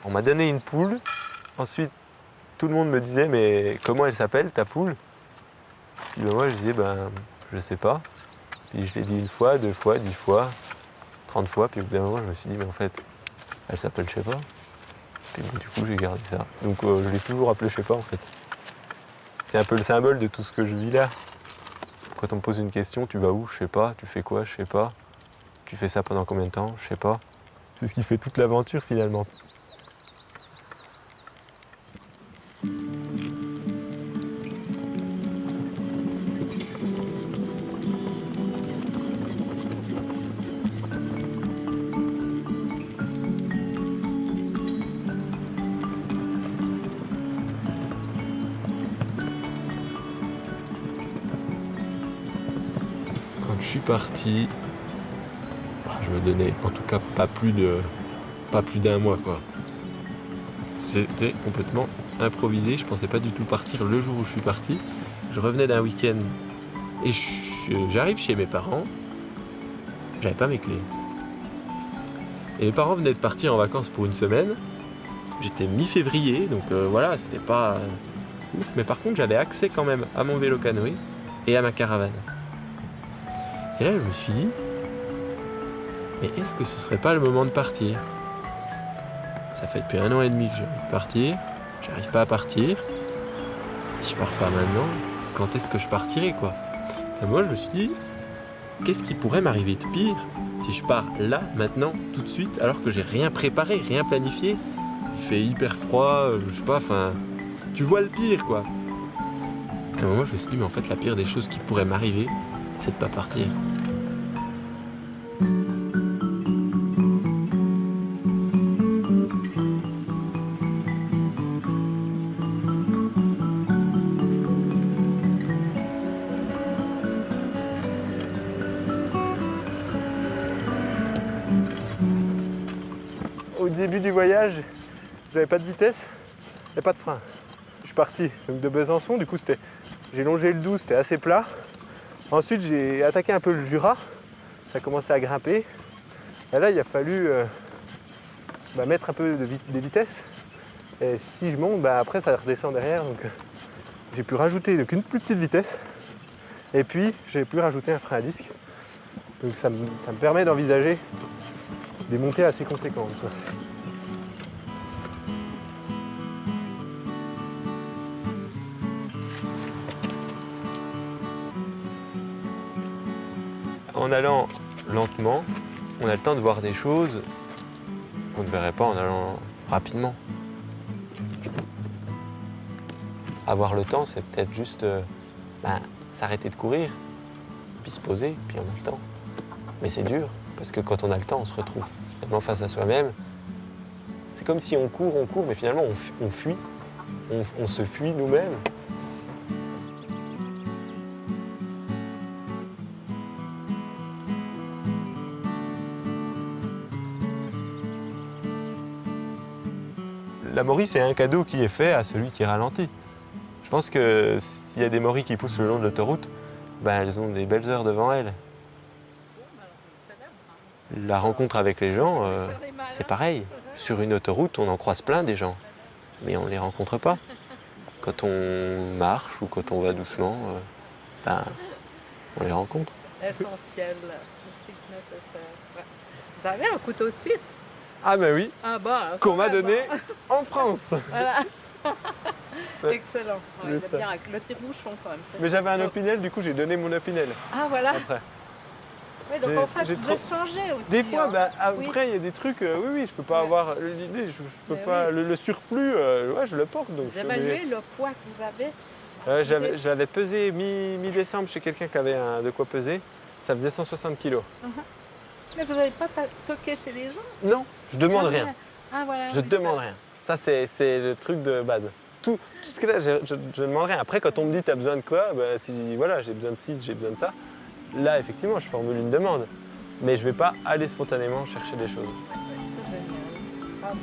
On m'a donné une poule. Ensuite, tout le monde me disait, mais comment elle s'appelle, ta poule? Puis ben, moi, je disais, je sais pas. Puis je l'ai dit une fois, 2 fois, 10 fois, 30 fois. Puis au bout d'un moment, je me suis dit, mais en fait, elle s'appelle je sais pas. Puis bon, du coup, j'ai gardé ça. Donc je l'ai toujours appelé je sais pas, en fait. C'est un peu le symbole de tout ce que je vis là. Quand on me pose une question, tu vas où? Je sais pas. Tu fais quoi? Je sais pas. Tu fais ça pendant combien de temps? Je sais pas. C'est ce qui fait toute l'aventure finalement. Quand je suis parti, je me donnais en tout cas pas plus d'un mois quoi. C'était complètement improvisé, je pensais pas du tout partir le jour où je suis parti. Je revenais d'un week-end et j'arrive chez mes parents, j'avais pas mes clés. Et mes parents venaient de partir en vacances pour une semaine. J'étais mi-février, donc voilà, c'était pas ouf, mais par contre j'avais accès quand même à mon vélo canoë et à ma caravane. Et là je me suis dit, mais est-ce que ce serait pas le moment de partir? Ça fait depuis 1 an et demi que j'ai envie de partir, j'arrive pas à partir. Si je pars pas maintenant, quand est-ce que je partirai quoi? Et moi je me suis dit, qu'est-ce qui pourrait m'arriver de pire si je pars là, maintenant, tout de suite, alors que j'ai rien préparé, rien planifié? Il fait hyper froid, je sais pas, enfin, tu vois le pire quoi. Et à un moment je me suis dit, mais en fait la pire des choses qui pourraient m'arriver, c'est de pas partir. Au début du voyage, j'avais pas de vitesse et pas de frein. Je suis parti donc de Besançon, du coup j'ai longé le Doubs, c'était assez plat. Ensuite j'ai attaqué un peu le Jura, ça commençait à grimper. Et là il a fallu mettre un peu des vitesses. Et si je monte, après ça redescend derrière, donc j'ai pu rajouter donc, une plus petite vitesse. Et puis j'ai pu rajouter un frein à disque. Donc ça me permet d'envisager des montées assez conséquentes, quoi. En allant lentement, on a le temps de voir des choses qu'on ne verrait pas en allant rapidement. Avoir le temps, c'est peut-être juste s'arrêter de courir, puis se poser, puis on a le temps. Mais c'est dur, parce que quand on a le temps, on se retrouve finalement face à soi-même. C'est comme si on court, mais finalement on fuit. On se fuit nous-mêmes. La morie, c'est un cadeau qui est fait à celui qui ralentit. Je pense que s'il y a des mories qui poussent le long de l'autoroute, elles ont des belles heures devant elles. La rencontre avec les gens, c'est pareil. Sur une autoroute, on en croise plein des gens, mais on ne les rencontre pas. Quand on marche ou quand on va doucement, on les rencontre. Essentiel, strict nécessaire. Ouais. Vous avez un couteau suisse? Ah ben oui, qu'on m'a donné en France. Voilà. Ouais. Excellent. Ouais, il est bien avec le tire-bouchon quand même. Mais j'avais un opinel, du coup j'ai donné mon opinel Ah voilà. après. Oui, donc en fait, vous échangez aussi. Des fois, Oui. après il y a des trucs, oui, je peux pas avoir l'idée, je peux pas, le surplus, je le porte. Donc Vous évaluez le poids que vous avez? je l'avais pesé mi-décembre chez quelqu'un qui avait de quoi peser, ça faisait 160 kilos. Mais vous n'avez pas toqué chez les gens? Non, je demande rien. Ah voilà. Je demande rien. Ça, c'est le truc de base. Tout ce que là, je demande rien. Après, quand on me dit t'as besoin de quoi, si voilà, j'ai besoin de ci, j'ai besoin de ça, là, effectivement, je formule une demande. Mais je ne vais pas aller spontanément chercher des choses. C'est génial. Bravo.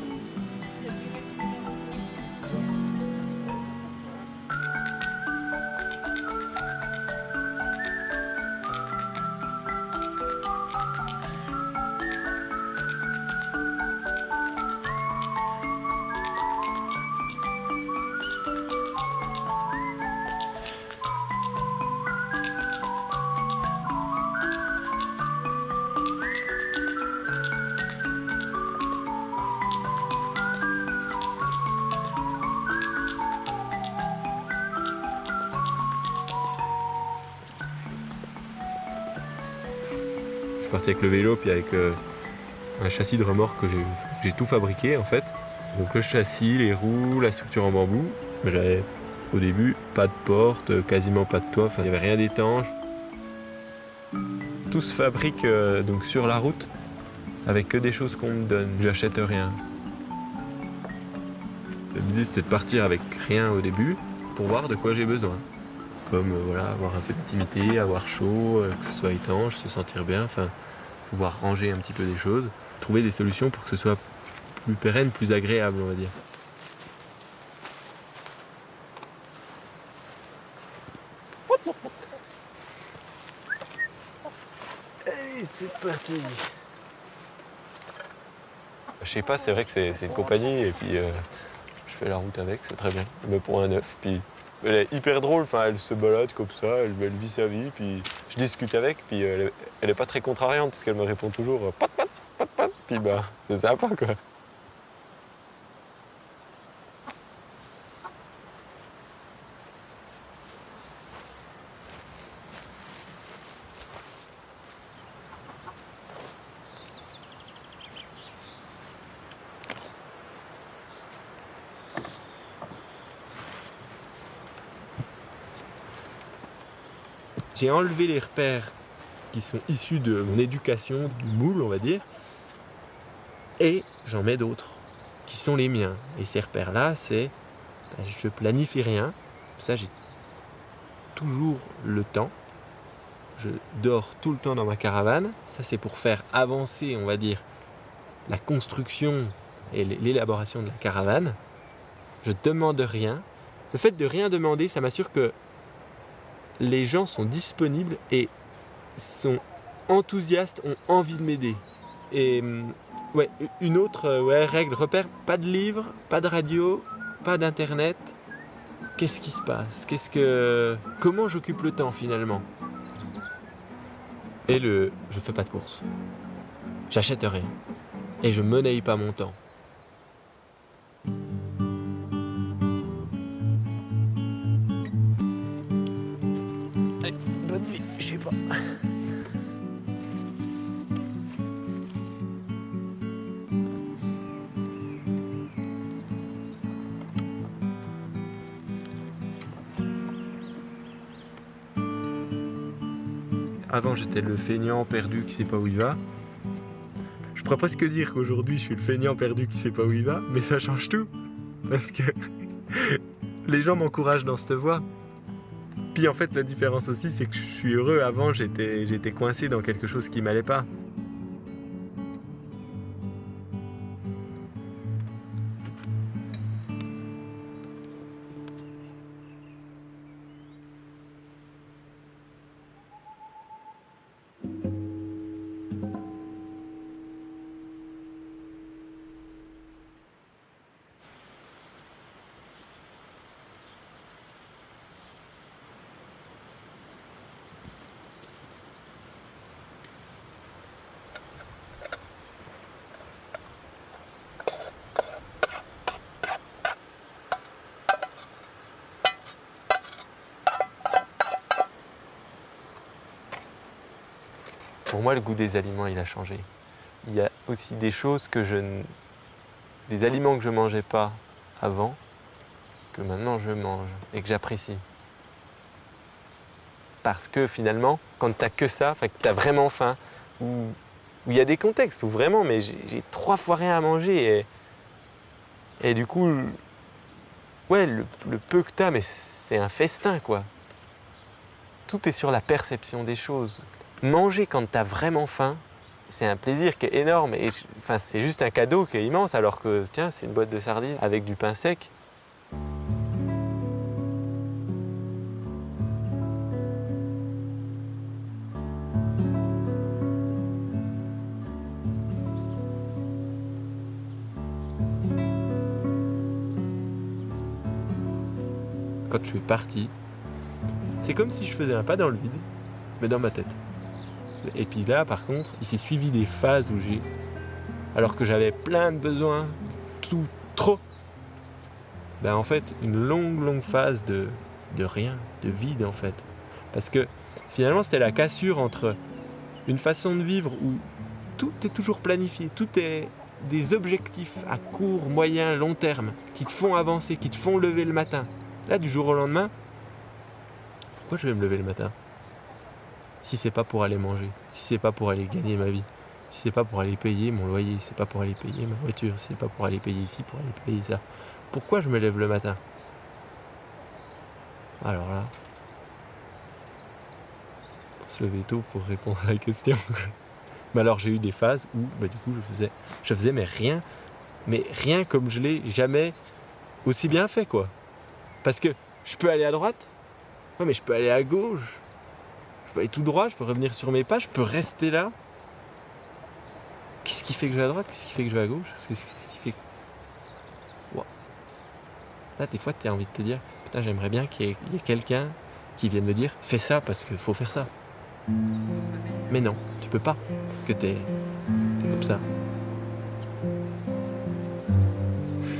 suis parti avec le vélo, puis avec un châssis de remorque que j'ai tout fabriqué en fait. Donc le châssis, les roues, la structure en bambou. Mais j'avais au début pas de porte, quasiment pas de toit, enfin il n'y avait rien d'étanche. Tout se fabrique donc sur la route avec que des choses qu'on me donne. J'achète rien. L'idée c'était de partir avec rien au début pour voir de quoi j'ai besoin. Comme avoir un peu d'intimité, avoir chaud, que ce soit étanche, se sentir bien, enfin pouvoir ranger un petit peu des choses, trouver des solutions pour que ce soit plus pérenne, plus agréable, on va dire. Allez, c'est parti. Je sais pas, c'est vrai que c'est une compagnie et puis je fais la route avec, c'est très bien. Je me prends un œuf, puis elle est hyper drôle, enfin elle se balade comme ça, elle vit sa vie, puis je discute avec, puis elle est pas très contrariante parce qu'elle me répond toujours pat pat pat pat, puis bah c'est sympa quoi. J'ai enlevé les repères qui sont issus de mon éducation, du moule, on va dire, et j'en mets d'autres qui sont les miens. Et ces repères-là, c'est je planifie rien, ça j'ai toujours le temps. Je dors tout le temps dans ma caravane, ça c'est pour faire avancer, on va dire, la construction et l'élaboration de la caravane. Je demande rien. Le fait de rien demander, ça m'assure que les gens sont disponibles et sont enthousiastes, ont envie de m'aider. Et une autre règle, repère, pas de livres, pas de radio, pas d'internet. Qu'est-ce qui se passe ? Comment j'occupe le temps finalement ? Et je fais pas de course. J'achète rien. Et je monnaie pas mon temps. Allez, bonne nuit, je sais pas. Avant, j'étais le feignant perdu qui sait pas où il va. Je pourrais presque dire qu'aujourd'hui, je suis le feignant perdu qui sait pas où il va, mais ça change tout. Parce que les gens m'encouragent dans cette voie. Puis en fait, la différence aussi, c'est que je suis heureux. Avant, j'étais coincé dans quelque chose qui m'allait pas. Pour moi, le goût des aliments, il a changé. Il y a aussi des choses des aliments que je mangeais pas avant, que maintenant je mange et que j'apprécie. Parce que finalement, quand t'as que ça, que t'as vraiment faim, ou il y a des contextes où vraiment, mais j'ai 3 fois rien à manger et du coup, le peu que t'as, mais c'est un festin quoi. Tout est sur la perception des choses. Manger quand t'as vraiment faim, c'est un plaisir qui est énorme. Et c'est juste un cadeau qui est immense, alors que tiens, c'est une boîte de sardines avec du pain sec. Quand je suis parti, c'est comme si je faisais un pas dans le vide, mais dans ma tête. Et puis là, par contre, il s'est suivi des phases où alors que j'avais plein de besoins, tout trop, en fait, une longue phase de rien, de vide en fait. Parce que finalement, c'était la cassure entre une façon de vivre où tout est toujours planifié, tout est des objectifs à court, moyen, long terme qui te font avancer, qui te font lever le matin. Là, du jour au lendemain, pourquoi je vais me lever le matin? Si c'est pas pour aller manger, si c'est pas pour aller gagner ma vie, si c'est pas pour aller payer mon loyer, si c'est pas pour aller payer ma voiture, si c'est pas pour aller payer ici, pour aller payer ça, pourquoi je me lève le matin? Alors là, pour se lever tôt pour répondre à la question. Mais alors j'ai eu des phases où du coup je faisais mais rien comme je l'ai jamais aussi bien fait quoi. Parce que je peux aller à droite, ouais, mais je peux aller à gauche, je peux aller tout droit, je peux revenir sur mes pas, je peux rester là. Qu'est-ce qui fait que je vais à droite? Qu'est-ce qui fait que je vais à gauche? Qu'est-ce qui fait que... Wow. Là des fois tu as envie de te dire, putain j'aimerais bien qu'il y ait quelqu'un qui vienne me dire fais ça parce qu'il faut faire ça. Mais non, tu peux pas, parce que t'es comme ça.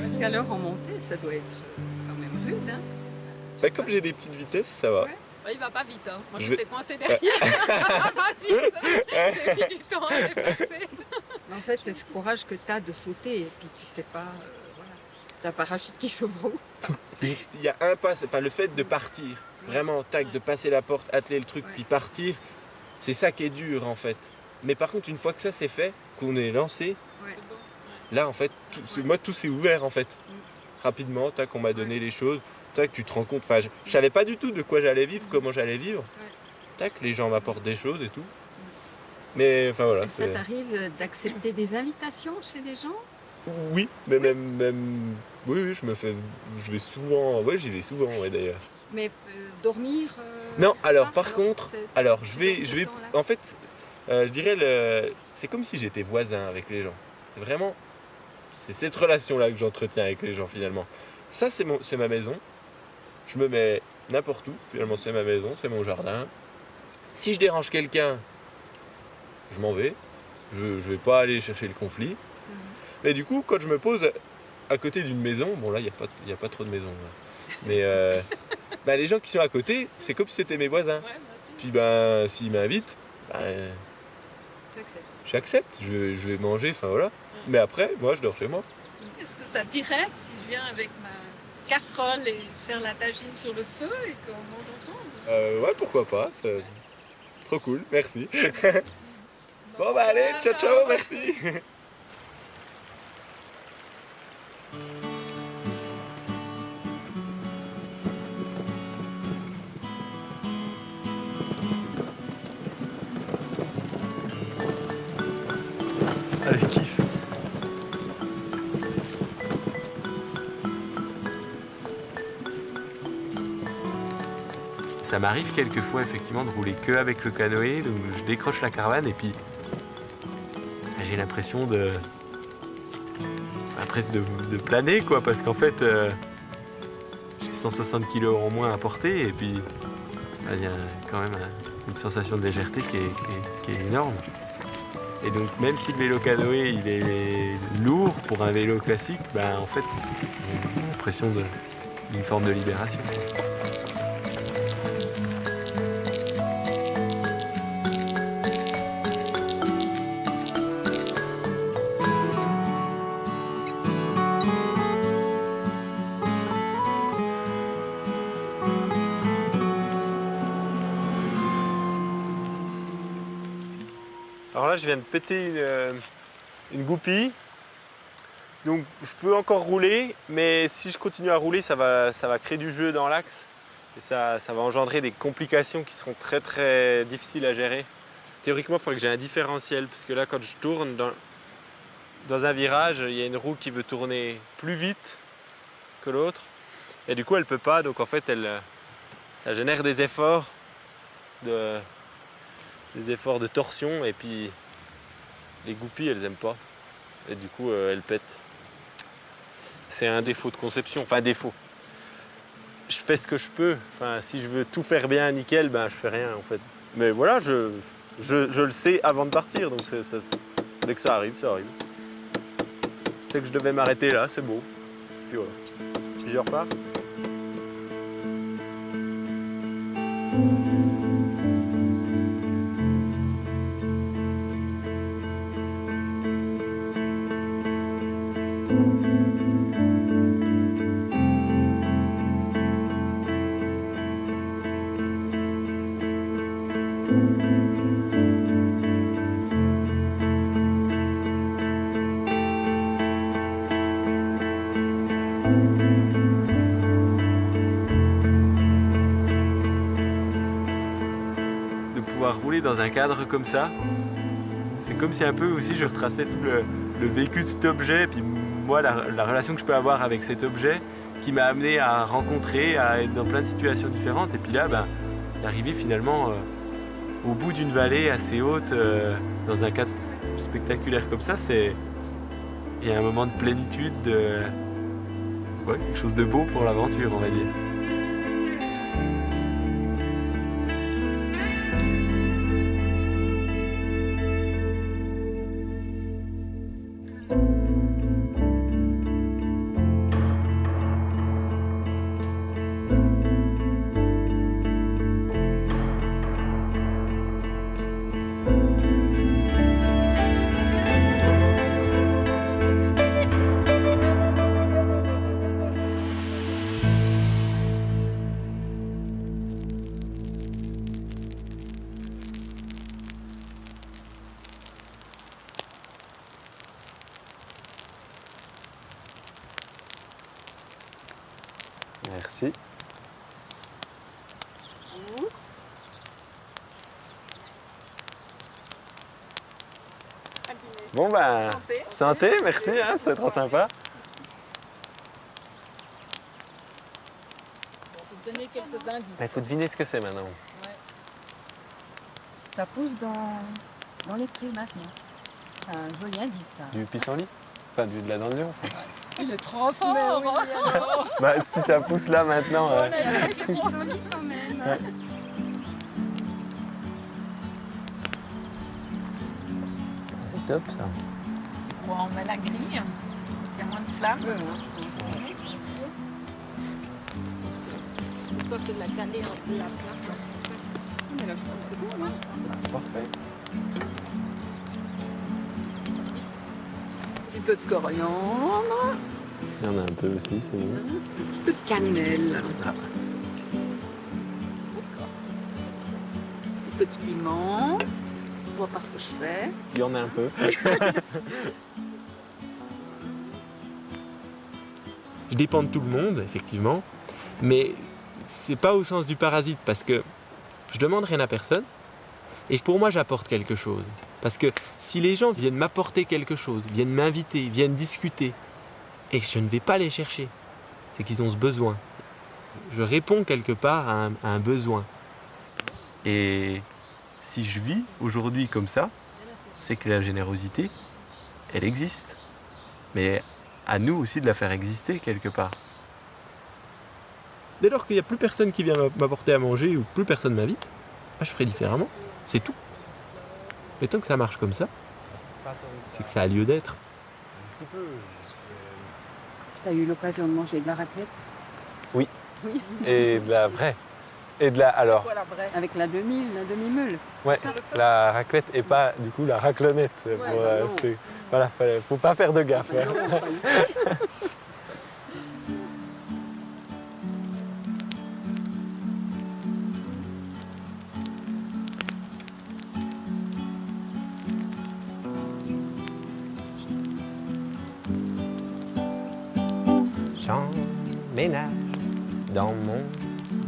Parce qu'à l'heure en montée, ça doit être quand même rude. Hein? Comme j'ai des petites vitesses, ça va. Ouais. Il va pas vite. Hein. Moi, Je j'étais coincée derrière. Va pas vite. J'ai mis du temps à déplacer. En fait, c'est ce courage que tu as de sauter et puis tu sais pas, voilà, t'as un parachute qui s'ouvre où. Il y a un pas, le fait de partir, vraiment, tac, de passer la porte, atteler le truc, puis partir, c'est ça qui est dur en fait. Mais par contre, une fois que ça c'est fait, qu'on est lancé, là en fait, tout s'est ouvert en fait. Rapidement, tac, on m'a donné les choses, tac, tu te rends compte, je savais pas du tout de quoi j'allais vivre, comment j'allais vivre. Tac, les gens m'apportent des choses et tout. Mais voilà. Et ça t'arrive d'accepter des invitations chez des gens? Oui, mais même oui, je vais souvent, j'y vais souvent d'ailleurs. Mais dormir non, alors par contre, en fait, je dirais c'est comme si j'étais voisin avec les gens. C'est vraiment, c'est cette relation-là que j'entretiens avec les gens finalement. Ça, c'est ma maison. Je me mets n'importe où. Finalement, c'est ma maison, c'est mon jardin. Si je dérange quelqu'un, je m'en vais. Je vais pas aller chercher le conflit. Mais du coup, quand je me pose à côté d'une maison, bon là, il y a pas trop de maisons. Là. Mais les gens qui sont à côté, c'est comme si c'était mes voisins. Puis s'ils m'invitent, j'accepte. Je vais manger, voilà. Mais après, moi, je dors chez moi. Est-ce que ça te dirait si je viens avec ma casserole et faire la tagine sur le feu et qu'on mange ensemble? Ouais, pourquoi pas. C'est trop cool, merci. Bon allez, ciao, merci. Allez, kiff. Ça m'arrive quelquefois effectivement de rouler que avec le canoë, donc je décroche la caravane et puis j'ai l'impression presque de planer quoi, parce qu'en fait j'ai 160 kg en moins à porter et puis il y a quand même une sensation de légèreté qui est énorme. Et donc même si le vélo canoë il est lourd pour un vélo classique, en fait j'ai l'impression d'une forme de libération. Alors là, je viens de péter une goupille. Donc je peux encore rouler, mais si je continue à rouler, ça va créer du jeu dans l'axe. Et ça va engendrer des complications qui seront très très difficiles à gérer. Théoriquement, il faudrait que j'ai un différentiel, parce que là, quand je tourne dans un virage, il y a une roue qui veut tourner plus vite que l'autre. Et du coup, elle ne peut pas, donc en fait, ça génère des efforts de torsion, et puis les goupilles elles aiment pas et du coup elles pètent. C'est un défaut de conception, défaut. Je fais ce que je peux, si je veux tout faire bien nickel, je fais rien en fait. Mais voilà, je le sais avant de partir, donc dès que ça arrive, ça arrive. C'est que je devais m'arrêter là, c'est beau. Puis voilà. Puis je repars. dérouler dans un cadre comme ça. C'est comme si un peu aussi je retraçais tout le vécu de cet objet, puis moi la relation que je peux avoir avec cet objet qui m'a amené à rencontrer, à être dans plein de situations différentes. Et puis là, d'arriver finalement au bout d'une vallée assez haute, dans un cadre spectaculaire comme ça, il y a un moment de plénitude, quelque chose de beau pour l'aventure, on va dire. Merci. Bon santé, merci, hein, c'est trop sympa. Je vais te donner quelques indices. Il faut deviner ce que c'est maintenant. Ouais. Ça pousse dans les prés maintenant. C'est un joli indice, ça. Du pissenlit? Enfin, de la dent de lion. Il est trop fort. Si ça pousse là maintenant. Il y a quelques pissenlits quand même. Ouais. C'est top ça. Bon, on met la grille. Il y a moins de flammes. Toi, c'est de la caler un peu la flamme. Mais là, je pense que c'est bon, hein. C'est parfait. Un petit peu de coriandre. Il y en a un peu aussi, c'est bon. Un petit peu de cannelle. Un petit peu de piment. Je vois pas ce que je fais. Il y en a un peu. Je dépends de tout le monde, effectivement, mais c'est pas au sens du parasite parce que je demande rien à personne et pour moi j'apporte quelque chose. Parce que si les gens viennent m'apporter quelque chose, viennent m'inviter, viennent discuter et que je ne vais pas les chercher, c'est qu'ils ont ce besoin. Je réponds quelque part à un besoin. Et si je vis aujourd'hui comme ça, c'est que la générosité, elle existe. Mais à nous aussi de la faire exister quelque part. Dès lors qu'il n'y a plus personne qui vient m'apporter à manger ou plus personne m'invite, je ferai différemment, c'est tout. Mais tant que ça marche comme ça, c'est que ça a lieu d'être. Un petit peu. T'as eu l'occasion de manger de la raclette? Oui. Et de la vraie. Et de la alors. Quoi, la vraie? Avec la demi-meule. Ouais, la raclette et pas du coup la raclonnette. Voilà, faut pas faire de gaffe. Bah non, pas du tout. J'emménage dans mon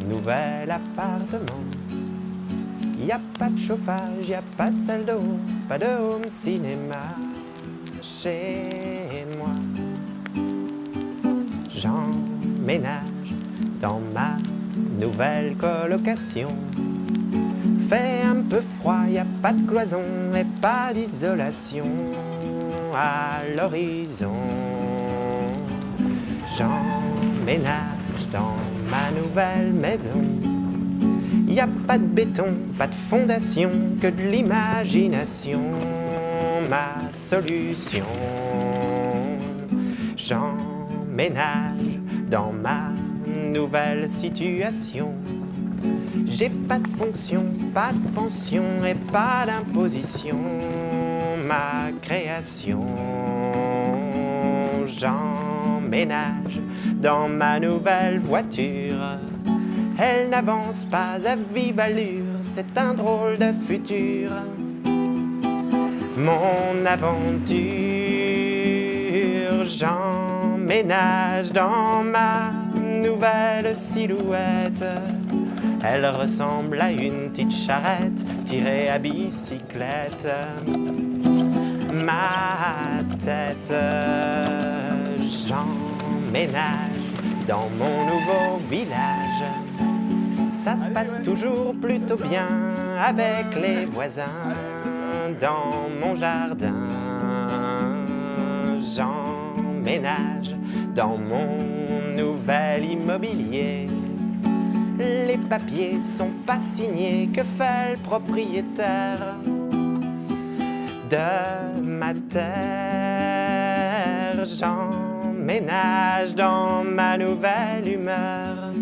nouvel appartement. Y a pas de chauffage, y a pas de salle d'eau, pas de home cinéma chez moi. J'emménage dans ma nouvelle colocation. Fait un peu froid, y a pas de cloison et pas d'isolation à l'horizon. J'emménage dans ma nouvelle maison. Y a pas de béton, pas de fondation, que de l'imagination, ma solution. J'emménage dans ma nouvelle situation. J'ai pas de fonction, pas de pension et pas d'imposition, ma création. J'emménage dans ma nouvelle voiture. Elle n'avance pas à vive allure, c'est un drôle de futur. Mon aventure, j'emménage dans ma nouvelle silhouette. Elle ressemble à une petite charrette tirée à bicyclette. Ma tête, j'emménage dans mon nouveau village. Ça se passe toujours plutôt bien avec les voisins dans mon jardin. J'emménage dans mon nouvel immobilier. Les papiers sont pas signés, que fait le propriétaire de ma terre? J'emménage dans ma nouvelle humeur.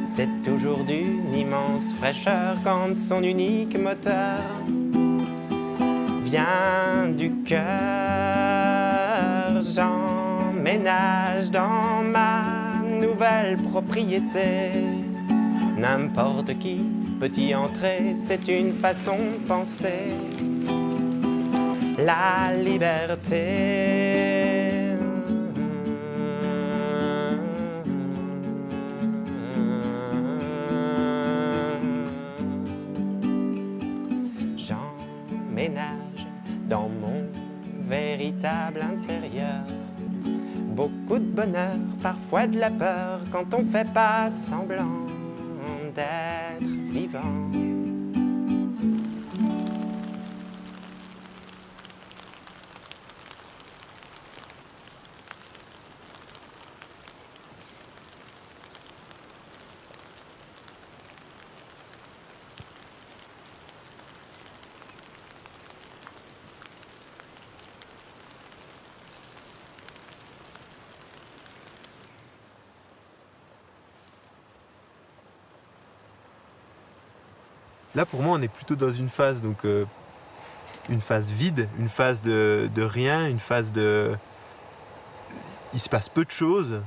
C'est toujours d'une immense fraîcheur quand son unique moteur vient du cœur. J'emménage dans ma nouvelle propriété. N'importe qui peut y entrer, c'est une façon de penser. La liberté. J'emménage dans mon véritable intérieur. Beaucoup de bonheur, parfois de la peur, quand on fait pas semblant d'être vivant. Là, pour moi, on est plutôt dans une phase, donc une phase vide, une phase de rien, une phase de... Il se passe peu de choses.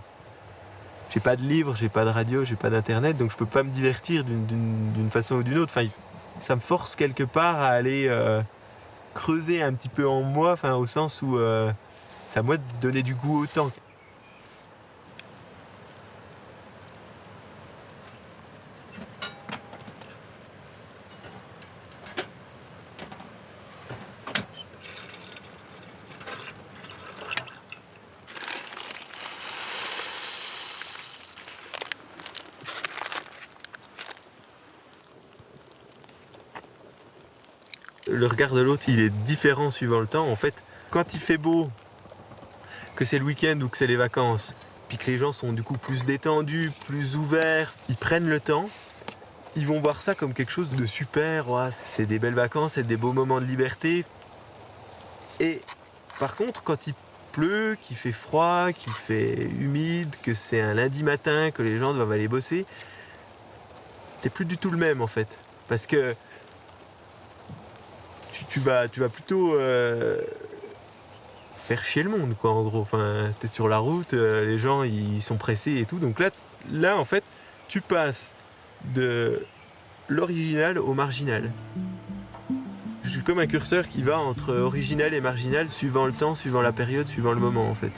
J'ai pas de livres, j'ai pas de radio, j'ai pas d'internet, donc je peux pas me divertir d'une façon ou d'une autre. Enfin, ça me force quelque part à aller creuser un petit peu en moi, enfin, au sens où c'est à moi de donner du goût au temps. Le regard de l'autre, il est différent suivant le temps. En fait, quand il fait beau, que c'est le week-end ou que c'est les vacances, puis que les gens sont du coup plus détendus, plus ouverts, ils prennent le temps, ils vont voir ça comme quelque chose de super. Ouais, c'est des belles vacances, c'est des beaux moments de liberté. Et par contre, quand il pleut, qu'il fait froid, qu'il fait humide, que c'est un lundi matin, que les gens doivent aller bosser, c'est plus du tout le même en fait. Parce que tu vas plutôt faire chier le monde, quoi, en gros. Enfin, t'es sur la route, les gens ils sont pressés et tout. Donc là en fait, tu passes de l'original au marginal. Je suis comme un curseur qui va entre original et marginal suivant le temps, suivant la période, suivant le moment en fait.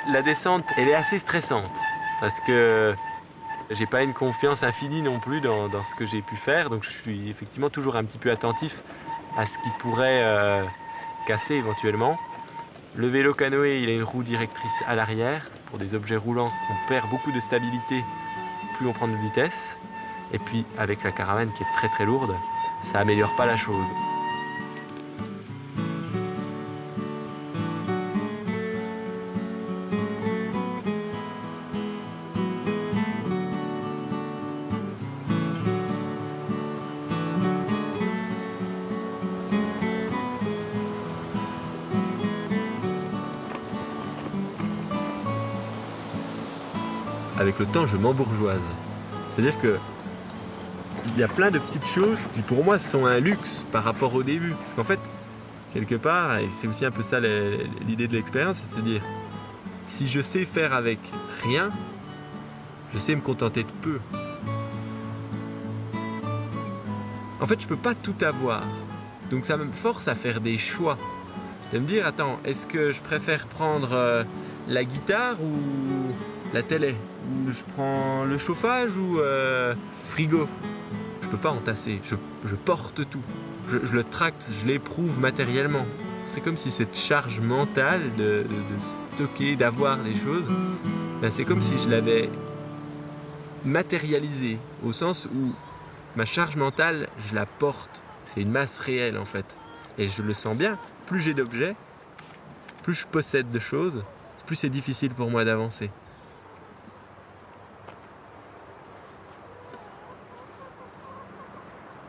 La descente, elle est assez stressante parce que J'ai pas une confiance infinie non plus dans ce que j'ai pu faire, donc je suis effectivement toujours un petit peu attentif à ce qui pourrait casser éventuellement. Le vélo canoë, il a une roue directrice à l'arrière. Pour des objets roulants, on perd beaucoup de stabilité, plus on prend de vitesse. Et puis avec la caravane qui est très très lourde, ça améliore pas la chose. Avec le temps, je m'embourgeoise. C'est-à-dire que il y a plein de petites choses qui pour moi sont un luxe par rapport au début. Parce qu'en fait, quelque part, et c'est aussi un peu ça l'idée de l'expérience, c'est de se dire, si je sais faire avec rien, je sais me contenter de peu. En fait, je peux pas tout avoir. Donc ça me force à faire des choix. De me dire, attends, est-ce que je préfère prendre la guitare ou la télé? Ou je prends le chauffage ou frigo? Je peux pas entasser, je porte tout. Je le tracte, je l'éprouve matériellement. C'est comme si cette charge mentale de stocker, d'avoir les choses, ben c'est comme si je l'avais matérialisée, au sens où ma charge mentale, je la porte. C'est une masse réelle en fait. Et je le sens bien, plus j'ai d'objets, plus je possède de choses, plus c'est difficile pour moi d'avancer.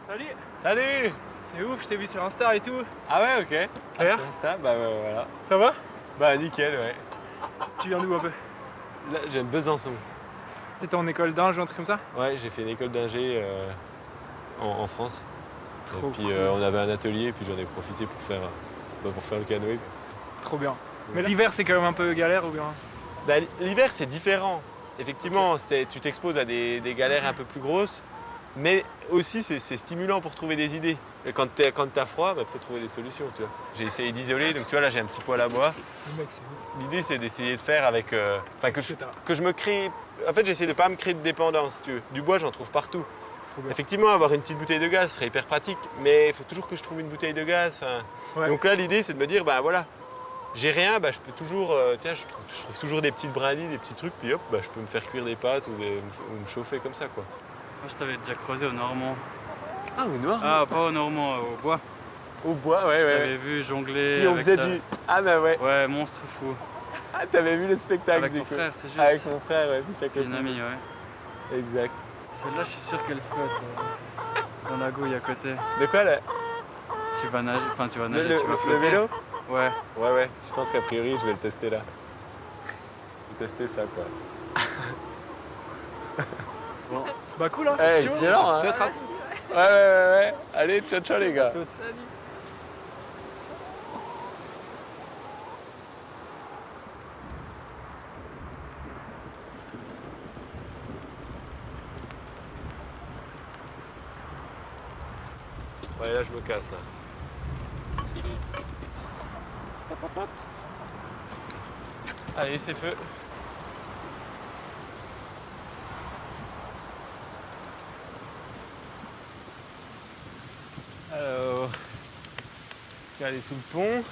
Salut! Salut! C'est ouf, je t'ai vu sur Insta et tout. Ah ouais, ok. Ah, Claire? sur Insta, bah ouais, voilà. Ça va? Bah nickel, ouais. Tu viens d'où un peu? Là, j'ai Besançon. T'étais en école d'ingé ou un truc comme ça? Ouais, j'ai fait une école d'ingé en France. Trop et puis cool. on avait un atelier, et puis j'en ai profité pour faire le canoë. Trop bien. Mais l'hiver c'est quand même un peu galère ou bien? Bah, l'hiver c'est différent. Effectivement, tu t'exposes à des galères un peu plus grosses, mais aussi c'est stimulant pour trouver des idées. Et quand t'as froid, il faut trouver des solutions. Tu vois. J'ai essayé d'isoler, donc tu vois là j'ai un petit poêle à bois. Le mec c'est ouf. L'idée c'est d'essayer de faire avec. Que je me crée. En fait j'essaie de pas me créer de dépendance. Si tu veux. Du bois j'en trouve partout. Trop bien. Effectivement, avoir une petite bouteille de gaz serait hyper pratique, mais il faut toujours que je trouve une bouteille de gaz. Ouais. Donc là, l'idée, c'est de me dire, bah voilà, j'ai rien, bah, je peux toujours, je trouve toujours des petites brindilles, des petits trucs, puis hop, bah, je peux me faire cuire des pâtes ou me chauffer comme ça, quoi. Moi, je t'avais déjà croisé au Normand. Ah, au noir. Ah, pas au Normand, au bois. Au bois, ouais, Je ouais. t'avais vu jongler. Puis on avec faisait ta- du. Ah, bah ouais. Ouais, monstre fou. Ah, t'avais vu le spectacle Avec du ton coup. frère, c'est juste. Avec mon frère, ouais, puis sa Puis copine. une amie, ouais. Exact. Celle-là, je suis sûr qu'elle flotte. Dans la gouille à côté. De quoi là? Tu vas nager, enfin, tu vas nager, Le tu vas flotter. vélo? Ouais. Ouais, ouais. Je pense qu'a priori, je vais le tester là. Je vais tester ça, quoi. Bah cool hein. Eh, Tu vois, excellent, hein. peut-être à- Ouais. Allez, ciao, ciao, les gars. Ouais, là, je me casse, là. Allez, c'est feu. Alors, est-ce qu'elle est sous le pont?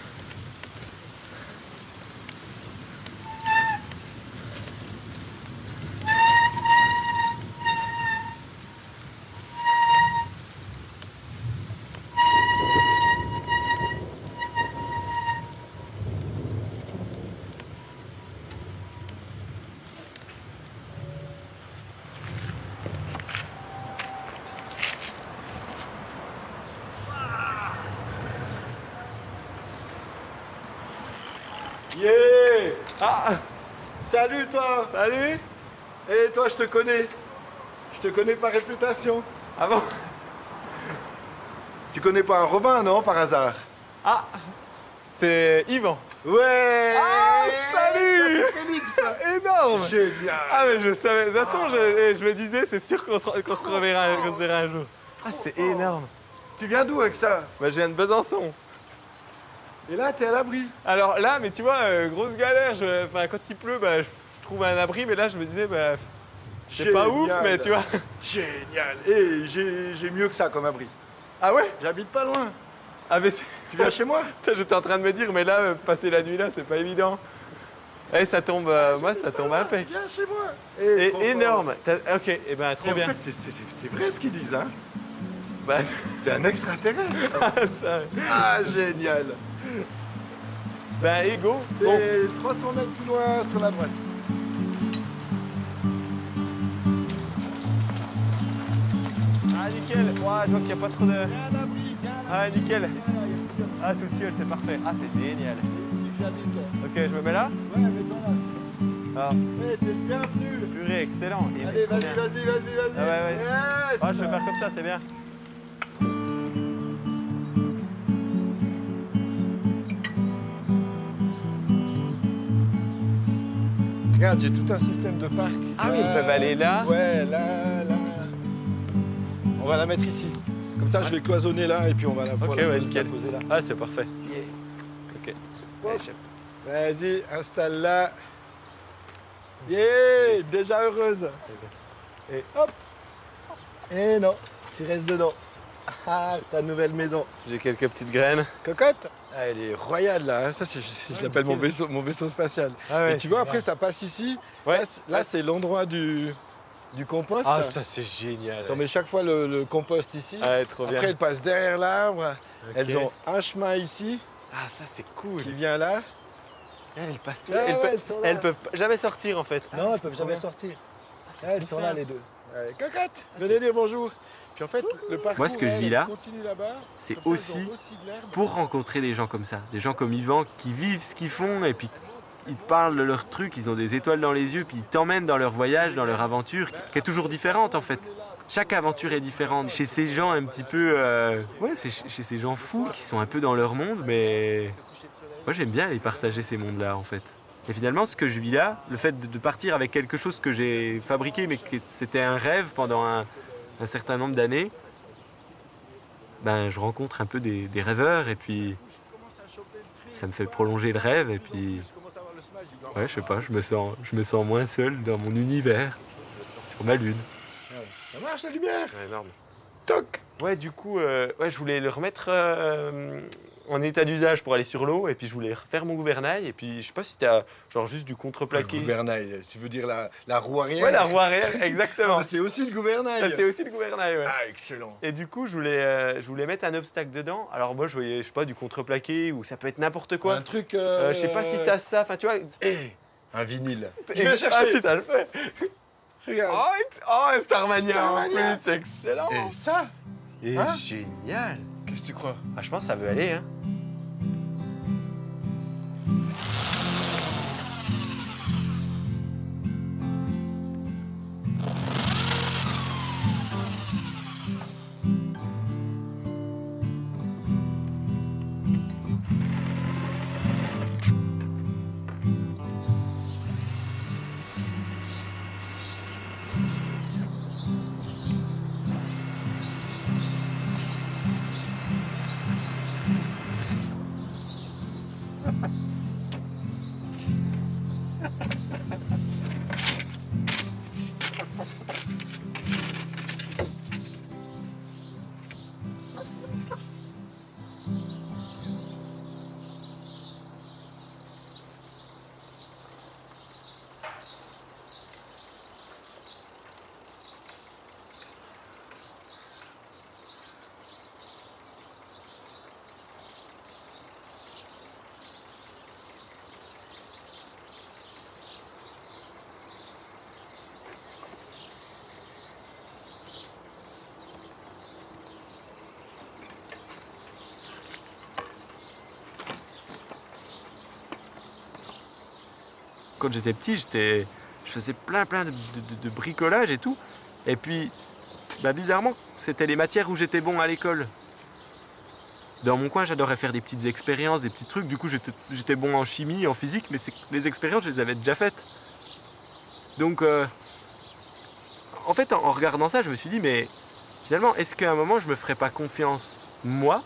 Yeah! Ah! Salut toi! Salut! Et toi, je te connais. Je te connais par réputation. Ah bon? Tu connais pas un Robin, non, par hasard? Ah! C'est Yvan. Ouais! Ah, salut! Félix! Énorme! Génial! Ah mais je savais, de toute façon je me disais c'est sûr qu'on se reverra un jour. Ah c'est énorme. Tu viens d'où avec ça? Bah je viens de Besançon. Et là, t'es à l'abri. Alors là mais tu vois, grosse galère, enfin, quand il pleut bah, je trouve un abri mais là je me disais bah C'est pas ouf, Génial. mais tu vois. Génial. Et j'ai mieux que ça comme abri. Ah ouais? J'habite pas loin. Ah mais Tu viens chez moi? j'étais en train de me dire, mais là, passer la nuit là, c'est pas évident. Eh, ça tombe, moi, ça tombe impec. Viens chez moi. Et trop fort. énorme. Ok, et ben Et trop en bien. fait, c'est vrai ce qu'ils disent, hein. Bah, T'es un extraterrestre. ça, Ah, génial. ben Ego. C'est Bon, 300 mètres plus loin sur la droite. ah nickel. Ouah, je vois qu'il n'y a pas trop de. Viens un abri, viens un abri. Ah nickel. Viens là, il y a plusieurs. Ah sous le tilleul, c'est parfait. Ah c'est génial. Ici que j'habite. Ok, je me mets là. Ouais, mets-toi là. Ah, Ouais, t'es bienvenu. purée, excellent. Et Allez, trop vas-y, bien. vas-y. Ah ouais, ouais. Yes. Ah, je vais faire comme ça, c'est bien. Regarde, j'ai tout un système de parc. Ah oui, ils peuvent aller là. Ouais, là. On va la mettre ici. Comme ça, je vais cloisonner là et puis on va la, Ok, la- ouais, la nickel. poser là. Ah, c'est parfait. Ok. Pouf. Vas-y, installe là. Yeah, déjà heureuse. Et hop. Et non, tu restes dedans. Ah, ta nouvelle maison. J'ai quelques petites graines. Cocotte. Ah, elle est royale là. Ça, je l'appelle mon vaisseau spatial. Ah Et tu vois, après, ça passe ici. Ouais. Là, c'est l'endroit du compost. Ah, ça c'est génial. On met chaque fois le compost ici. Ouais, trop bien. Après, elle passe derrière l'arbre. Ok. Elles ont un chemin ici Ah, ça c'est cool. qui vient là. Elles passent tout. Ouais, elles, ouais, peuvent, elles sont là. elles peuvent jamais sortir en fait. Non, elles peuvent trop jamais bien. sortir. c'est Elles tout sont ça. là, les deux. Cocotte, venez dire bonjour. Puis en fait, le parcours, Moi, ce que je vis elle, là, continue là-bas. c'est Comme ça, aussi elles ont aussi de l'herbe. pour rencontrer des gens comme ça. Des gens comme Yvan qui vivent ce qu'ils font et puis ils te parlent de leurs trucs, ils ont des étoiles dans les yeux, puis ils t'emmènent dans leur voyage, dans leur aventure, qui est toujours différente en fait. Chaque aventure est différente. Chez ces gens un petit peu... Ouais, c'est chez ces gens fous qui sont un peu dans leur monde, mais... Moi j'aime bien aller partager ces mondes-là en fait. Et finalement, ce que je vis là, le fait de partir avec quelque chose que j'ai fabriqué, mais que c'était un rêve pendant un certain nombre d'années, ben, je rencontre un peu des rêveurs et puis ça me fait prolonger le rêve et puis ouais, je sais pas, je me sens moins seul dans mon univers, sur ma lune. Ça marche la lumière. Ouais, énorme. Toc. Ouais, du coup, ouais, je voulais le remettre en état d'usage pour aller sur l'eau et puis je voulais refaire mon gouvernail et puis je sais pas si t'as genre juste du Le contreplaqué. gouvernail, tu veux dire la roue arrière? Ouais, la roue arrière, exactement. Ah, c'est aussi le gouvernail. C'est aussi le gouvernail, ouais. Ah, excellent. Et du coup, je voulais mettre un obstacle dedans. Alors moi, je voyais, je sais pas, du contreplaqué ou ça peut être n'importe quoi. Un truc. Je sais pas si t'as ça. Enfin, tu vois. Un vinyle. Je Et- vais chercher. Ah si, ça le fait. Regarde. Oh, Starmania en Starmania. plus, c'est excellent. Et ça, Et Hein génial. qu'est-ce que tu crois? Ah, je pense que ça veut aller, hein. Quand j'étais petit, je faisais plein de bricolage et tout. Et puis, bah, bizarrement, c'était les matières où j'étais bon à l'école. Dans mon coin, j'adorais faire des petites expériences, des petits trucs. Du coup, j'étais bon en chimie, en physique, mais les expériences, je les avais déjà faites. Donc, en fait, en regardant ça, je me suis dit, mais finalement, est-ce qu'à un moment, je me ferais pas confiance, moi,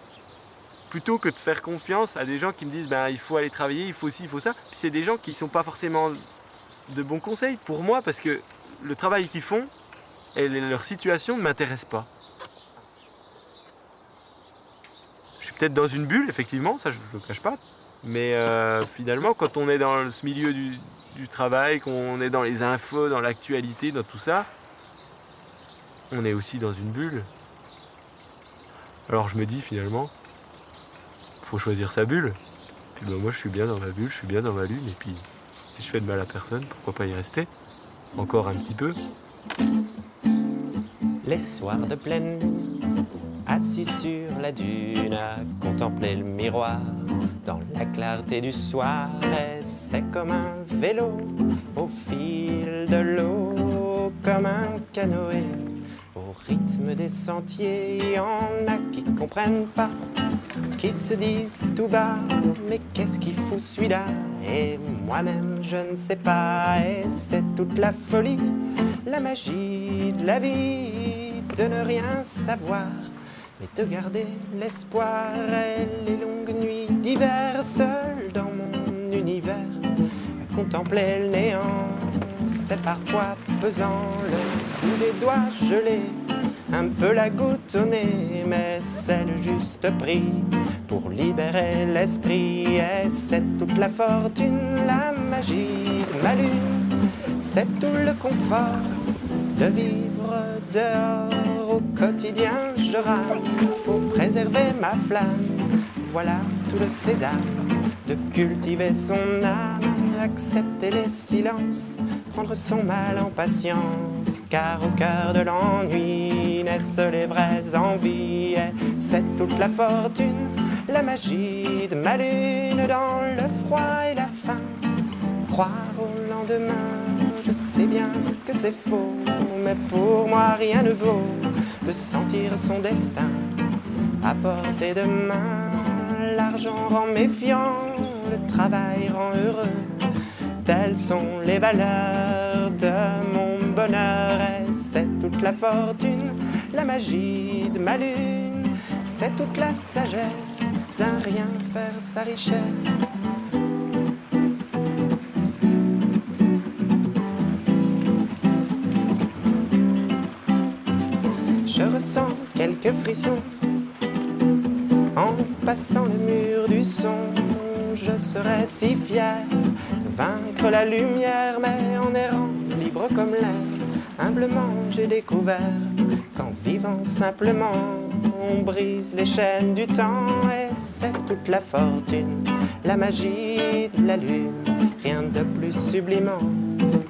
plutôt que de faire confiance à des gens qui me disent, ben, il faut aller travailler, il faut ci, il faut ça. Puis c'est des gens qui sont pas forcément de bons conseils pour moi, parce que le travail qu'ils font et leur situation ne m'intéresse pas. Je suis peut-être dans une bulle, effectivement, ça je ne le cache pas. Mais finalement, quand on est dans ce milieu du travail, qu'on est dans les infos, dans l'actualité, dans tout ça, on est aussi dans une bulle. Alors je me dis finalement, faut choisir sa bulle. Puis ben, moi je suis bien dans ma bulle, je suis bien dans ma lune, et puis si je fais de mal à personne, pourquoi pas y rester? Encore un petit peu. Les soirs de pleine lune, assis sur la dune, à contempler le miroir dans la clarté du soir, et c'est comme un vélo au fil de l'eau, comme un canoë au rythme des sentiers. Y en a qui comprennent pas, qui se disent tout bas, mais qu'est-ce qu'il fout celui-là? Et moi-même je ne sais pas, et c'est toute la folie, la magie de la vie, de ne rien savoir, mais de garder l'espoir. Et les longues nuits d'hiver, seul dans mon univers, à contempler le néant, c'est parfois pesant, le bout des doigts gelés, un peu la goutte au nez, mais c'est le juste prix pour libérer l'esprit. Et c'est toute la fortune, la magie de ma lune, c'est tout le confort de vivre dehors. Au quotidien je rame pour préserver ma flamme, voilà tout le sésame de cultiver son âme, accepter les silences, prendre son mal en patience, car au cœur de l'ennui naissent les vraies envies. Et c'est toute la fortune, la magie de ma lune, dans le froid et la faim, croire au lendemain. Je sais bien que c'est faux, mais pour moi rien ne vaut de sentir son destin à portée de main. L'argent rend méfiant, le travail rend heureux, telles sont les valeurs de mon bonheur. Et c'est toute la fortune, la magie de ma lune, c'est toute la sagesse d'un rien faire sa richesse. Je ressens quelques frissons en passant le mur du son. Je serais si fier de vaincre la lumière, mais en errant libre comme l'air, humblement j'ai découvert qu'en vivant simplement, on brise les chaînes du temps. Et c'est toute la fortune, la magie de la lune, rien de plus sublimant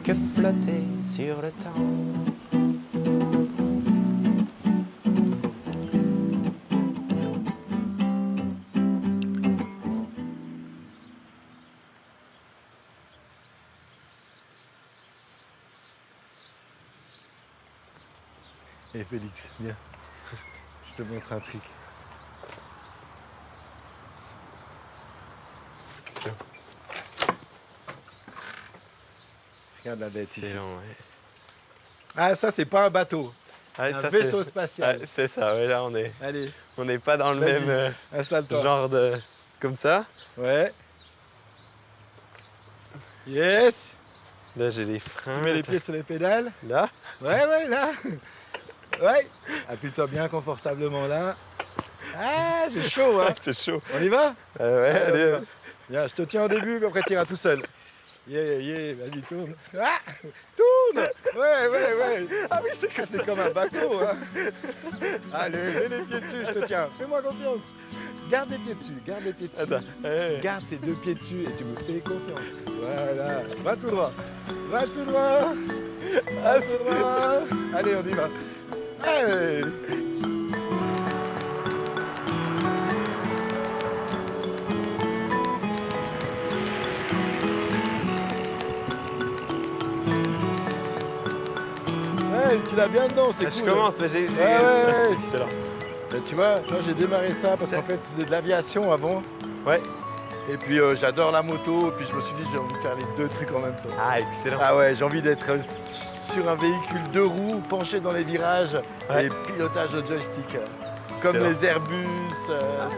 que flotter sur le temps. Et Félix, viens, je te montre un truc. Regarde la bête ici. Excellent, ouais. Ah, ça c'est pas un bateau, Ouais, un ça, vaisseau spatial. Ouais, c'est ça, ouais, là Allez, on n'est pas dans le vas-y, même installe-toi. genre de... comme ça. Ouais. Yes. Là j'ai les freins. Tu mets les pieds sur les pédales. Là. Ouais, là. Ouais. Appuie-toi bien confortablement là. Ah, c'est chaud, hein. C'est chaud. On y va? Ouais, allez. Viens, je te tiens au début, puis après tu iras tout seul. Vas-y, tourne. Ah, tourne. Ouais. Ah oui, c'est comme un bateau, hein. Allez, mets les pieds dessus, je te tiens. Fais-moi confiance. Garde les pieds dessus, Attends. Ouais. Garde tes deux pieds dessus et tu me fais confiance. Voilà. Va tout droit. Ah, tout droit. Allez, on y va. Allez. Ouais, tu l'as bien dedans, c'est cool. Je commence, mais j'ai... Ouais. C'est là. Tu vois, moi j'ai démarré ça parce qu'en fait je faisais de l'aviation avant. Ouais. Et puis j'adore la moto, et puis je me suis dit j'ai envie de faire les deux trucs en même temps. Ah, excellent. Ah ouais, j'ai envie d'être sur un véhicule 2 roues, penché dans les virages, Ouais. et pilotage de joystick. comme Excellent. les Airbus,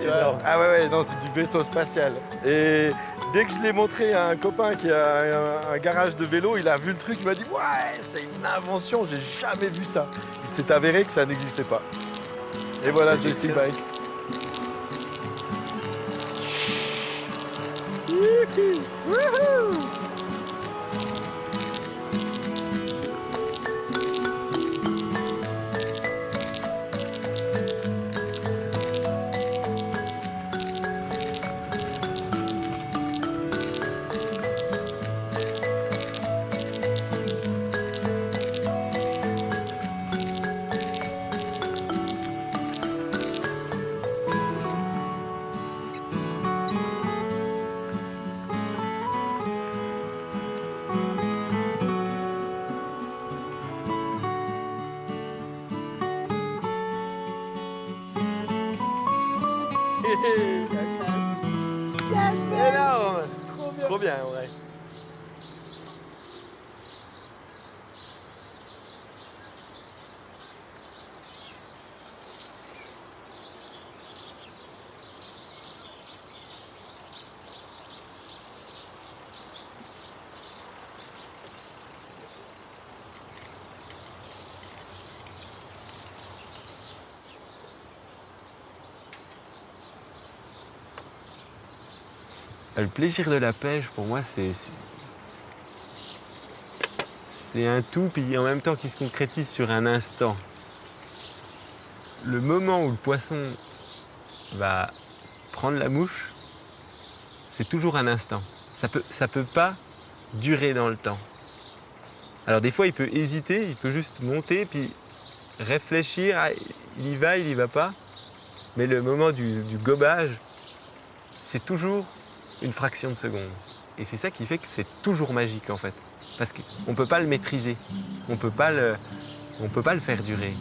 tu vois. Ah ouais, non, c'est du vaisseau spatial. Et dès que je l'ai montré à un copain qui a un garage de vélo, il a vu le truc, il m'a dit ouais, c'est une invention, j'ai jamais vu ça. Il s'est avéré que ça n'existait pas. Et voilà, Joystick Bike. Wouhou! Énorme! Trop bien, ouais. Le plaisir de la pêche, pour moi, c'est un tout, puis en même temps qui se concrétise sur un instant. Le moment où le poisson va prendre la mouche, c'est toujours un instant. Ça peut pas durer dans le temps. Alors des fois, il peut hésiter, il peut juste monter, puis réfléchir, ah, il y va pas. Mais le moment du gobage, c'est toujours une fraction de seconde. Et c'est ça qui fait que c'est toujours magique en fait. Parce qu'on ne peut pas le maîtriser, on peut pas le faire durer.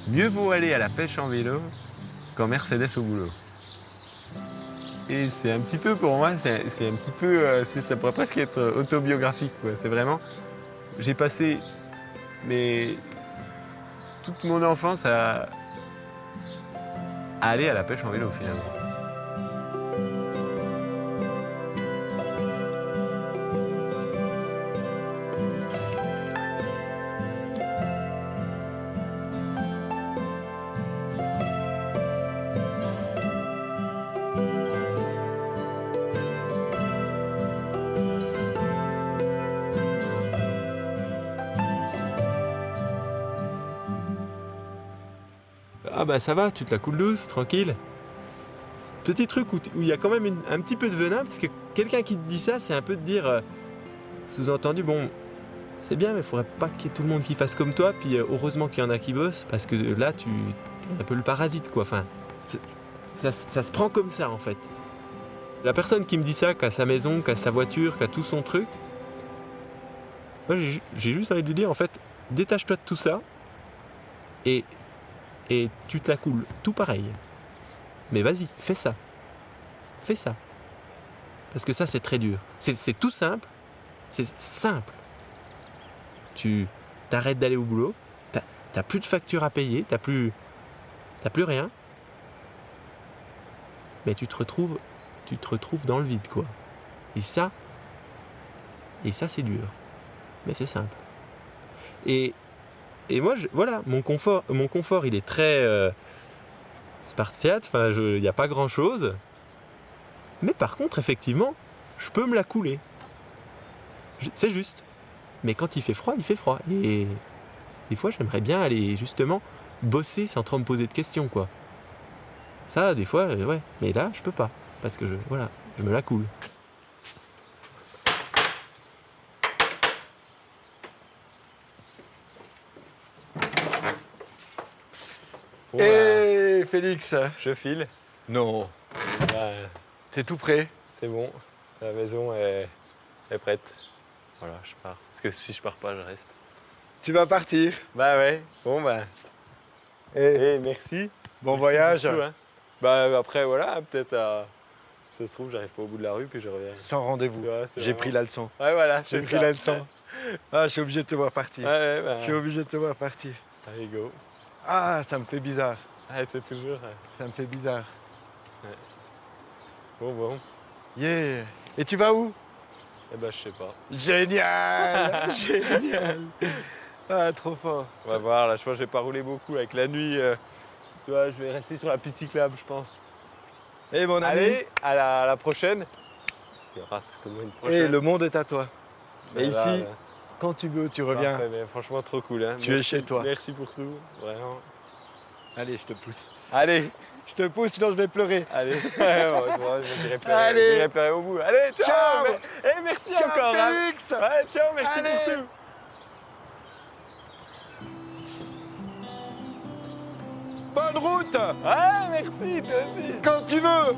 Mieux vaut aller à la pêche en vélo qu'en Mercedes au boulot. Et c'est un petit peu pour moi, c'est un petit peu, ça pourrait presque être autobiographique, quoi. C'est vraiment, j'ai passé toute mon enfance à aller à la pêche en vélo finalement. Ah bah ça va, tu te la coules douce, tranquille. Petit truc où il y a quand même un petit peu de venin, parce que quelqu'un qui te dit ça, c'est un peu de dire, sous-entendu, bon, c'est bien, mais il faudrait pas qu'il y ait tout le monde qui fasse comme toi, puis heureusement qu'il y en a qui bossent, parce que là, tu es un peu le parasite, quoi. Enfin, ça se prend comme ça, en fait. La personne qui me dit ça, qui a sa maison, qui a sa voiture, qui a tout son truc, moi, j'ai juste envie de lui dire, en fait, détache-toi de tout ça, et tu te la coules tout pareil. Mais vas-y, fais ça. Fais ça. Parce que ça, c'est très dur. C'est tout simple. C'est simple. Tu t'arrêtes d'aller au boulot, t'as plus de facture à payer, t'as plus rien. Mais tu te retrouves dans le vide, quoi. Et ça, c'est dur. Mais c'est simple. Et moi, voilà, mon confort, il est très spartiate, enfin, il n'y a pas grand-chose. Mais par contre, effectivement, je peux me la couler. C'est juste. Mais quand il fait froid, il fait froid. Et des fois, j'aimerais bien aller, justement, bosser sans trop me poser de questions, quoi. Ça, des fois, ouais. Mais là, je peux pas. Parce que, je me la coule. Bon, Et Félix, je file. non, t'es tout prêt? C'est bon. La maison est prête. Voilà, je pars. Parce que si je pars pas, je reste. Tu vas partir. Bah ouais. Bon bah. Et Merci. bon Merci voyage. beaucoup, hein. Bah après voilà, peut-être ça se trouve, j'arrive pas au bout de la rue puis je reviens. Sans rendez-vous. Tu vois, c'est J'ai vraiment- pris la leçon. Ouais voilà. J'ai c'est pris ça. la leçon. Ah, je suis obligé de te voir partir. Ouais, bah, Je suis obligé de te voir partir. allez, go. Ah, ça me fait bizarre. Ouais, c'est toujours... Ça me fait bizarre. Bon. Yeah. Et tu vas où? Eh ben, je sais pas. Génial. Génial. Ah, trop fort. On va voir, là, je pense que je vais pas rouler beaucoup avec la nuit. Tu vois, je vais rester sur la piste cyclable, je pense. Et mon ami. Allez, à la prochaine. Il y aura certainement une prochaine. Et le monde est à toi. Ben Et là, ici, là, quand tu veux, tu reviens. parfait, mais franchement, trop cool. Hein. Tu es chez toi. Merci pour tout, vraiment. Allez, je te pousse. Allez, Je te pousse, sinon je vais pleurer. allez. J'irai pleurer, Allez. j'irai pleurer au bout. Allez, ciao, Ciao. merci Ciao, encore. Hein. Félix. Ouais, ciao, merci Allez. pour tout. Bonne route. Ouais, merci, toi aussi. Quand tu veux.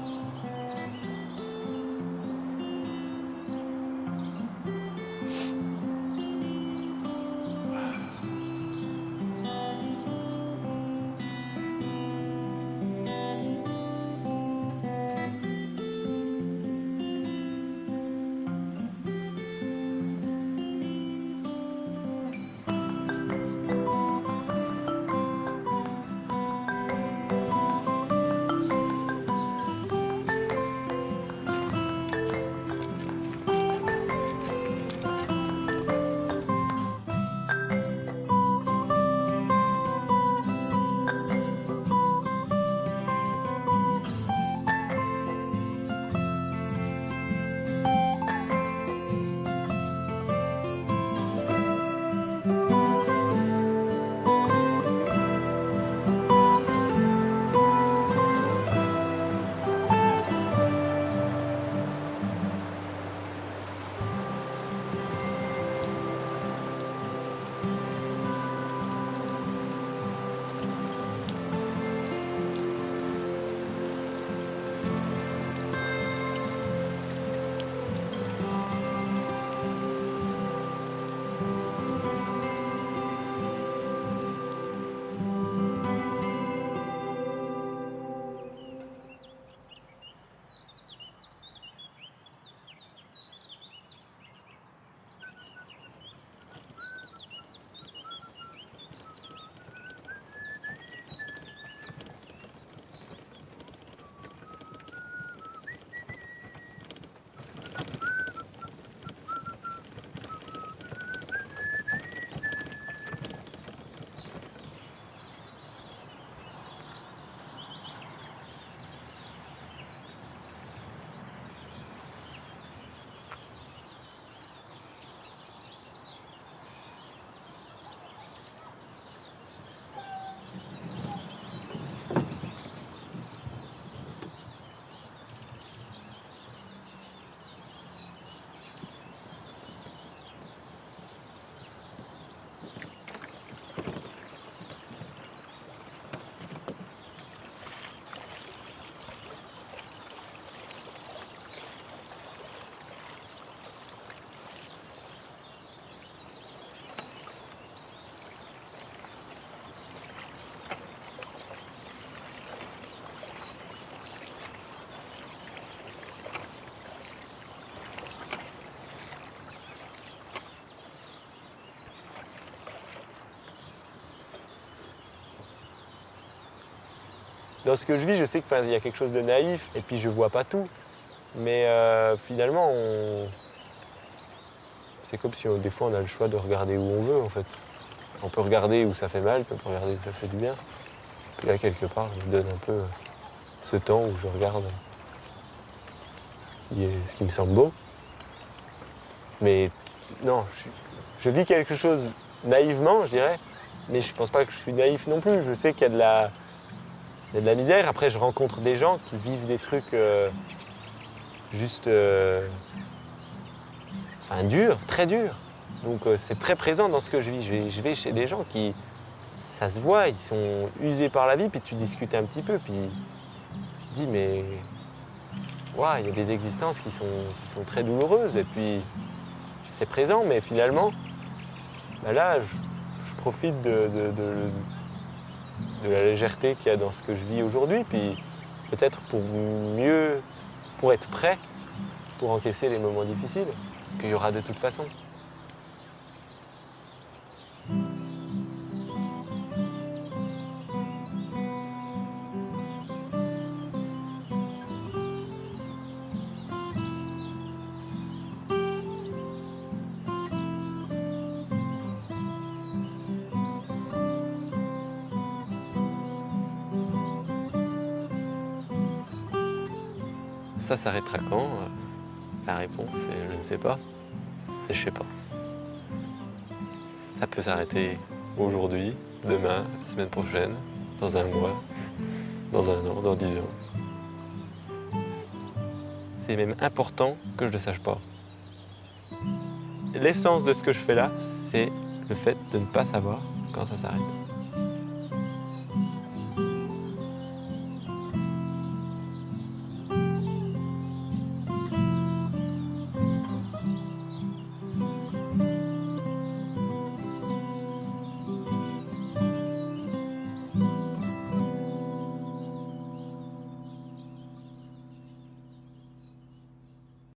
Dans ce que je vis, je sais qu'il y a quelque chose de naïf et puis je vois pas tout. Mais finalement, c'est comme si des fois on a le choix de regarder où on veut en fait. On peut regarder où ça fait mal, puis on peut regarder où ça fait du bien. Puis là, quelque part, je me donne un peu ce temps où je regarde ce qui me semble beau. Mais non, je vis quelque chose naïvement, je dirais, mais je pense pas que je suis naïf non plus. Je sais qu'il y a de la misère. Après, je rencontre des gens qui vivent des trucs juste durs, très durs. Donc c'est très présent dans ce que je vis. Je vais chez des gens qui, ça se voit, ils sont usés par la vie, puis tu discutes un petit peu, puis tu te dis, mais il y a des existences qui sont très douloureuses, et puis c'est présent, mais finalement, là, je profite de la légèreté qu'il y a dans ce que je vis aujourd'hui, puis peut-être pour être prêt pour encaisser les moments difficiles, qu'il y aura de toute façon. Ça s'arrêtera quand? La réponse est je ne sais pas. C'est je sais pas. Ça peut s'arrêter aujourd'hui, demain, la semaine prochaine, dans un mois, dans un an, dans 10 ans. C'est même important que je ne le sache pas. L'essence de ce que je fais là, c'est le fait de ne pas savoir quand ça s'arrête.